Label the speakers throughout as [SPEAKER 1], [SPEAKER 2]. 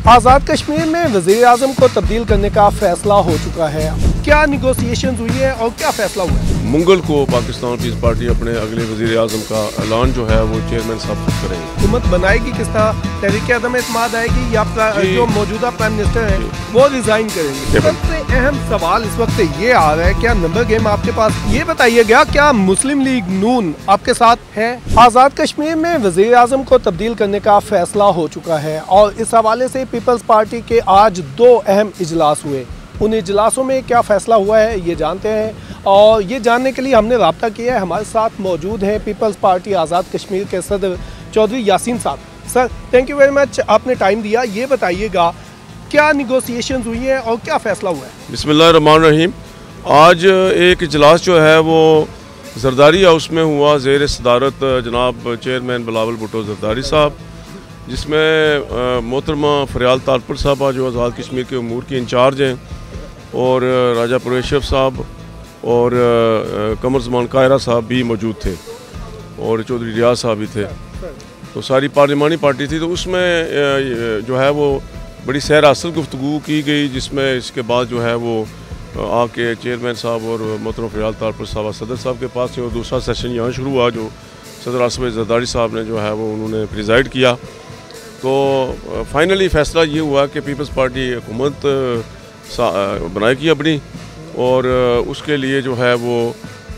[SPEAKER 1] आज़ाद कश्मीर में वज़ीर आज़म को तब्दील करने का फैसला हो चुका है। क्या निगोसिएशन हुई है और क्या फैसला हुआ है?
[SPEAKER 2] मंगल को पाकिस्तान पीस पार्टी अपने अगले वज़ीर आज़म का ऐलान जो है वो चेयरमैन साहब खुद करेंगे।
[SPEAKER 1] हुकूमत बनाएगी किस तरह, तहरीक अदम एतमाद आएगी या जो मौजूदा प्राइम मिनिस्टर हैं वो रिजाइन करेंगे? सबसे अहम सवाल इस वक्त ये आ रहा है, क्या नंबर गेम आपके पास? ये बताइएगा, क्या मुस्लिम लीग नून आपके साथ है? आज़ाद कश्मीर में वज़ीर आज़म को तब्दील करने का फैसला हो चुका है और इस हवाले से पीपल्स पार्टी के आज 2 अहम इजलास हुए। उन इजलासों में क्या फ़ैसला हुआ है ये जानते हैं और ये जानने के लिए हमने रब्ता किया है। हमारे साथ मौजूद हैं पीपल्स पार्टी आज़ाद कश्मीर के सदर चौधरी यासीन साहब। Sir, thank you very much, आपने टाइम दिया। ये बताइएगा, क्या निगोसिएशंस हुई हैं और क्या फ़ैसला हुआ है?
[SPEAKER 2] बिस्मिल्लाहिर्रहमानिर्रहीम। आज एक इजलास जो है वो जरदारी हाउस में हुआ, ज़ेर सदारत जनाब चेयरमैन बिलावल भुट्टो जरदारी साहब, जिसमें मोहतरमा फरियाल तालपुर साहबा जो आज़ाद कश्मीर के उमूर की इंचार्ज हैं, और राजा पुरेशफ साहब और कमर ज़मान कायरा साहब भी मौजूद थे और चौधरी रियाज साहब भी थे। तो सारी पार्लिमानी पार्टी थी। तो उसमें जो है वो बड़ी सैर हासिल गुफ्तगू की गई, जिसमें इसके बाद जो है वो आके चेयरमैन साहब और मोहतरमा फरियाल तालपुर साहब सदर साहब के पास थे और दूसरा सेशन यहाँ शुरू हुआ जो सदर आसिफ जरदारी साहब ने जो है वो उन्होंने प्रिजाइड किया। तो फाइनली फ़ैसला ये हुआ कि पीपल्स पार्टी हुकूमत बनाएगी अपनी, और उसके लिए जो है वो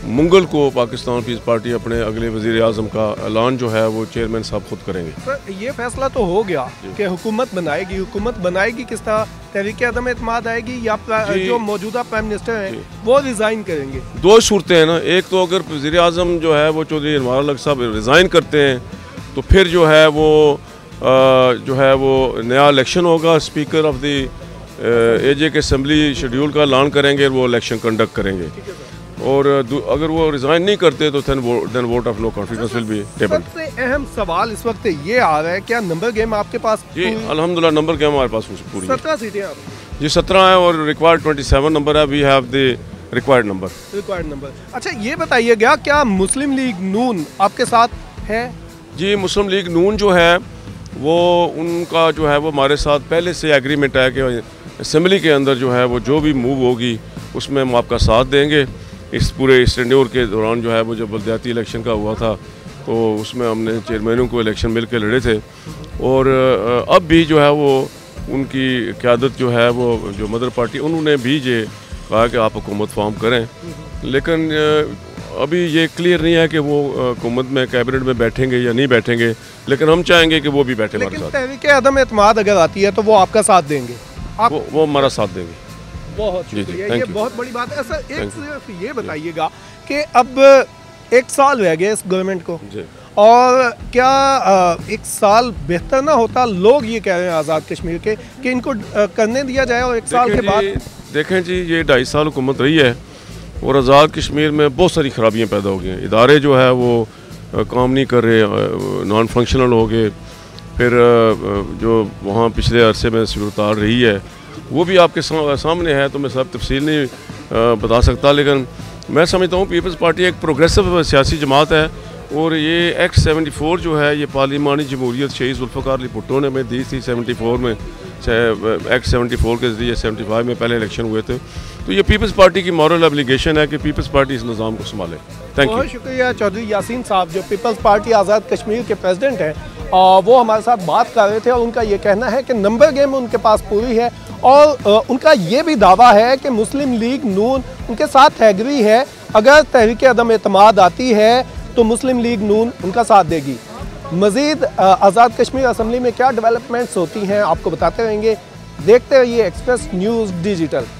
[SPEAKER 2] मंगल को पाकिस्तान पीस पार्टी अपने अगले वज़ीर आज़म का ऐलान जो है वो चेयरमैन साहब खुद करेंगे।
[SPEAKER 1] सर, ये फैसला तो हो गया कि हुकूमत बनाएगी किस तरह, तहरीक अदम एतमाद आएगी या जो मौजूदा प्राइम मिनिस्टर हैं वो रिज़ाइन करेंगे?
[SPEAKER 2] 2 सूरतें हैं ना। एक तो अगर वज़ीर आज़म जो है वो चौधरी अनवार अल हक साहब रिज़ाइन करते हैं तो फिर जो है वो नया इलेक्शन होगा, स्पीकर ऑफ द एजे के असम्बली शेड्यूल का ऐलान करेंगे, वो इलेक्शन कंडक्ट करेंगे। और अगर वो रिज़ाइन नहीं करते तो then vote of no confidence will be tabled.
[SPEAKER 1] सबसे अहम सवाल इस वक्त ये आ रहा है, क्या नंबर गेम आपके पास?
[SPEAKER 2] जी अल्हम्दुलिल्लाह नंबर गेम हमारे पास पूरी
[SPEAKER 1] 17 सीटें आप?
[SPEAKER 2] जी 17 है और रिक्वायर्ड 27 नंबर है। We have the required number. अच्छा, ये बताइएगा, क्या मुस्लिम लीग नून आपके साथ है? जी मुस्लिम लीग नून जो है वो उनका जो है वो हमारे साथ पहले से एग्रीमेंट है कि असम्बली के अंदर जो है वो जो भी मूव होगी उसमें हम आपका साथ देंगे। इस पूरे इस टेन्योर के दौरान जो है वो जब बलदियाती इलेक्शन का हुआ था तो उसमें हमने चेयरमैनों को इलेक्शन मिल के लड़े थे, और अब भी जो है वो उनकी क़यादत जो है वो जो मदर पार्टी उन्होंने भी ये कहा कि आप हुकूमत फॉर्म करें, लेकिन अभी ये क्लियर नहीं है कि वो हुकूमत में कैबिनेट में बैठेंगे या नहीं बैठेंगे, लेकिन हम चाहेंगे कि वो भी बैठे हमारे साथ।
[SPEAKER 1] तहरीक अदम एतमाद अगर आती है तो वो आपका साथ देंगे?
[SPEAKER 2] वो हमारा साथ देंगे।
[SPEAKER 1] बहुत शुक्रिया, ये बहुत बड़ी बात है। सर, एक सिर्फ ये बताइएगा कि अब 1 साल रह गया इस गवर्नमेंट को, और क्या 1 साल बेहतर ना होता? लोग ये कह रहे हैं आज़ाद कश्मीर के कि इनको करने दिया जाए और 1 साल के बाद
[SPEAKER 2] देखें जी, ये 2.5 साल हुकूमत रही है और आज़ाद कश्मीर में बहुत सारी खराबियाँ पैदा हो गई हैं। इदारे जो है वो काम नहीं कर रहे, नॉन फंक्शनल हो गए। फिर जो वहाँ पिछले अरसे में सूरत रही है वो भी आपके सामने है, तो मैं सब तफसील नहीं बता सकता, लेकिन मैं समझता हूँ पीपल्स पार्टी एक प्रोग्रेसिव सियासी जमात है, और ये एक्ट 74 जो है ये पार्लिमानी जमहूरियत शहीद जुल्फ़िकार अली भुट्टो ने हमें दी थी 74 में। एक्ट 74 के ज़रिए 75 में पहले इलेक्शन हुए थे। तो ये पीपल्स पार्टी की मॉरल एब्लिगेशन है कि पीपल्स पार्टी इस निज़ाम को संभाले। Thank you.
[SPEAKER 1] बहुत शुक्रिया चौधरी यासीन साहब, जो पीपल्स पार्टी आज़ाद कश्मीर के प्रेसिडेंट हैं, और वो हमारे साथ बात कर रहे थे, और उनका ये कहना है कि नंबर गेम उनके पास पूरी है, और उनका ये भी दावा है कि मुस्लिम लीग नून उनके साथ एग्री है। अगर तहरीक अदम एतमाद आती है तो मुस्लिम लीग नून उनका साथ देगी। मज़ीद आज़ाद कश्मीर असम्बली में क्या डेवलपमेंट्स होती हैं आपको बताते रहेंगे। देखते रहिए एक्सप्रेस न्यूज़ डिजिटल।